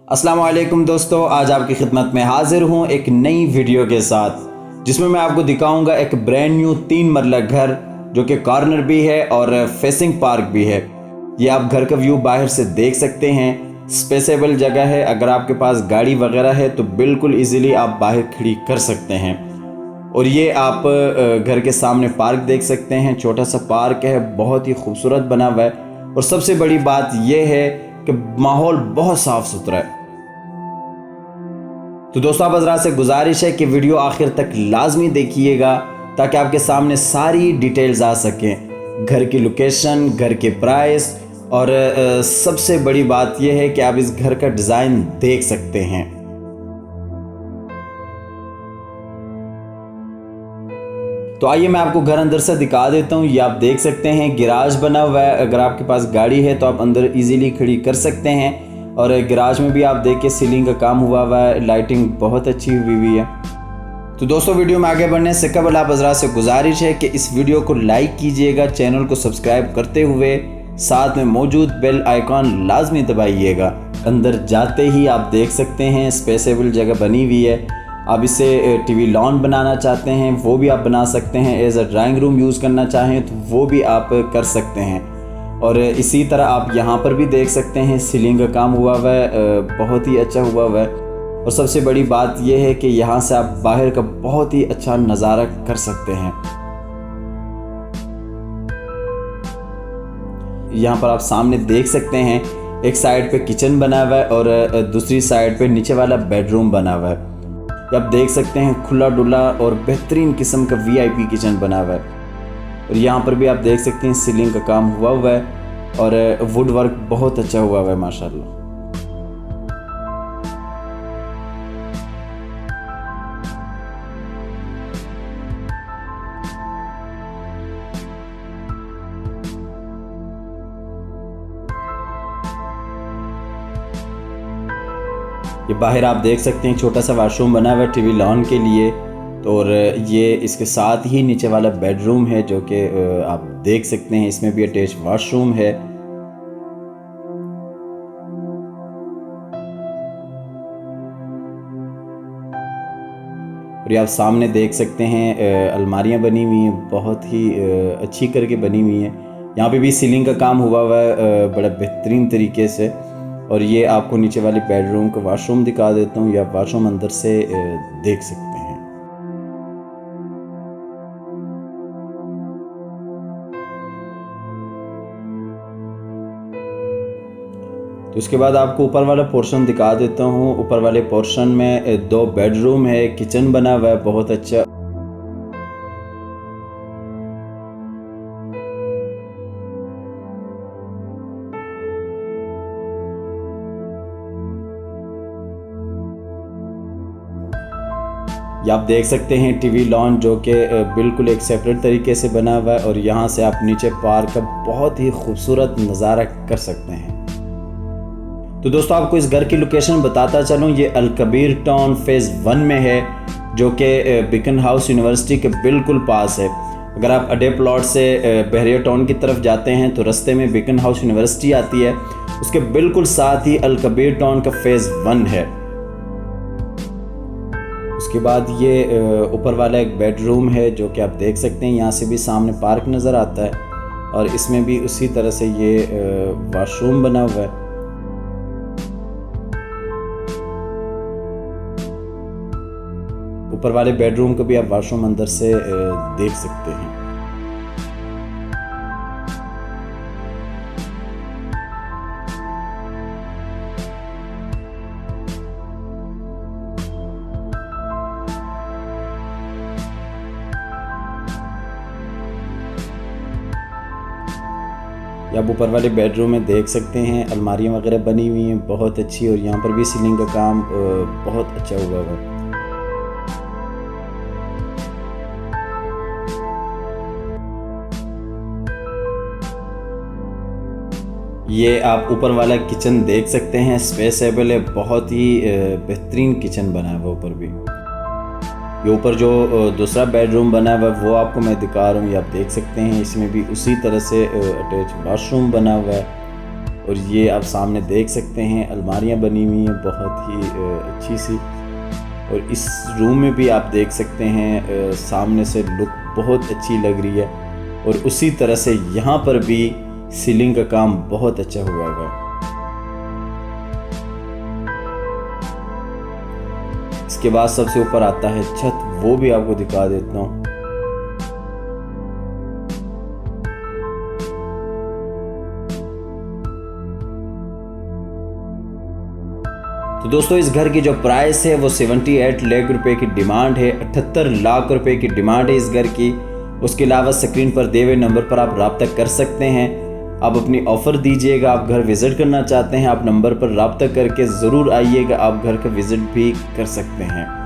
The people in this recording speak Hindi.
अस्सलाम वालेकुम दोस्तों, आज आपकी खिदमत में हाजिर हूँ एक नई वीडियो के साथ जिसमें मैं आपको दिखाऊंगा एक ब्रांड न्यू 3 मरला घर जो कि कॉर्नर भी है और फेसिंग पार्क भी है। ये आप घर का व्यू बाहर से देख सकते हैं। स्पेसेबल जगह है, अगर आपके पास गाड़ी वगैरह है तो बिल्कुल इजीली आप बाहर खड़ी कर सकते हैं। और ये आप घर के सामने पार्क देख सकते हैं, छोटा सा पार्क है, बहुत ही खूबसूरत बना हुआ है। और सबसे बड़ी बात यह है कि माहौल बहुत साफ़ सुथरा है। तो दोस्तों, आप हज़रात से गुजारिश है कि वीडियो आखिर तक लाजमी देखिएगा ताकि आपके सामने सारी डिटेल्स आ सकें, घर की लोकेशन, घर के प्राइस और सबसे बड़ी बात यह है कि आप इस घर का डिज़ाइन देख सकते हैं। तो आइए मैं आपको घर अंदर से दिखा देता हूँ। ये आप देख सकते हैं गैराज बना हुआ है, अगर आपके पास गाड़ी है तो आप अंदर इजीली खड़ी कर सकते हैं। और गैराज में भी आप देखिए सीलिंग का काम हुआ है, लाइटिंग बहुत अच्छी हुई है। तो दोस्तों, वीडियो में आगे बढ़ने से कबल आप हज़रात से गुजारिश है कि इस वीडियो को लाइक कीजिएगा, चैनल को सब्सक्राइब करते हुए साथ में मौजूद बेल आइकॉन लाजमी दबाइएगा। अंदर जाते ही आप देख सकते हैं स्पेसेबल जगह बनी हुई है। आप इसे टीवी लॉन बनाना चाहते हैं वो भी आप बना सकते हैं, as a drawing room use करना चाहें तो वो भी आप कर सकते हैं। और इसी तरह आप यहाँ पर भी देख सकते हैं सीलिंग का काम हुआ हुआ है, बहुत ही अच्छा हुआ हुआ है। और सबसे बड़ी बात यह है कि यहाँ से आप बाहर का बहुत ही अच्छा नज़ारा कर सकते हैं। यहाँ पर आप सामने देख सकते हैं एक साइड पे किचन बना हुआ है और दूसरी साइड पे नीचे वाला बेडरूम बना हुआ है। आप देख सकते हैं खुला डुला और बेहतरीन किस्म का VIP किचन बना हुआ है। और यहाँ पर भी आप देख सकते हैं सीलिंग का काम हुआ हुआ है और वुड वर्क बहुत अच्छा हुआ हुआ है माशाल्लाह। ये बाहर आप देख सकते हैं छोटा सा वॉशरूम बना हुआ है टीवी लॉन के लिए। और ये इसके साथ ही नीचे वाला बेडरूम है जो कि आप देख सकते हैं, इसमें भी अटैच वॉशरूम है। और ये आप सामने देख सकते हैं अलमारियां बनी हुई हैं, बहुत ही अच्छी करके बनी हुई हैं। यहाँ पे भी सीलिंग का काम हुआ हुआ है बड़ा बेहतरीन तरीके से। और ये आपको नीचे वाली बेडरूम का वॉशरूम दिखा देता हूँ, या वॉशरूम अंदर से देख सकते हैं। तो इसके बाद आपको ऊपर वाला पोर्शन दिखा देता हूँ। ऊपर वाले पोर्शन में 2 बेडरूम है, किचन बना हुआ है बहुत अच्छा। ये आप देख सकते हैं टीवी लॉन जो कि बिल्कुल एक सेपरेट तरीके से बना हुआ है। और यहाँ से आप नीचे पार्क का बहुत ही खूबसूरत नज़ारा कर सकते हैं। तो दोस्तों, आपको इस घर की लोकेशन बताता चलूँ, ये अल-कबीर टाउन फेज़ 1 में है जो कि बीकन हाउस यूनिवर्सिटी के बिल्कुल पास है। अगर आप अडे प्लॉट से बहरिया टाउन की तरफ जाते हैं तो रास्ते में बीकन हाउस यूनिवर्सिटी आती है, उसके बिल्कुल साथ ही अल-कबीर टाउन का फेज़ 1 है। उसके बाद ये ऊपर वाला एक बेडरूम है जो कि आप देख सकते हैं, यहाँ से भी सामने पार्क नज़र आता है। और इसमें भी उसी तरह से ये वॉशरूम बना हुआ है। ऊपर वाले बेडरूम को भी आप वॉशरूम अंदर से देख सकते हैं। आप ऊपर वाले बेडरूम में देख सकते हैं अलमारियाँ वगैरह बनी हुई हैं बहुत अच्छी। और यहाँ पर भी सीलिंग का काम बहुत अच्छा हुआ है। ये आप ऊपर वाला किचन देख सकते हैं, स्पेसेबल है, बहुत ही बेहतरीन किचन बना है। वो ऊपर भी, ये ऊपर जो दूसरा बेडरूम बना हुआ है वो आपको मैं दिखा रहा हूँ, ये आप देख सकते हैं। इसमें भी उसी तरह से अटैच वॉशरूम बना हुआ है। और ये आप सामने देख सकते हैं अलमारियां बनी हुई हैं बहुत ही अच्छी सी। और इस रूम में भी आप देख सकते हैं सामने से लुक बहुत अच्छी लग रही है। और उसी तरह से यहाँ पर भी सीलिंग का काम बहुत अच्छा हुआ है। इसके बाद सबसे ऊपर आता है छत, वो भी आपको दिखा देता हूँ। तो दोस्तों इस घर की जो प्राइस है वो 78 लाख रुपए की डिमांड है, 78 लाख रुपए की डिमांड है इस घर की। उसके अलावा स्क्रीन पर दिए हुए नंबर पर आप रब्ता कर सकते हैं। आप अपनी ऑफ़र दीजिएगा, आप घर विज़िट करना चाहते हैं, आप नंबर पर रब्ता करके ज़रूर आइएगा, आप घर का विज़िट भी कर सकते हैं।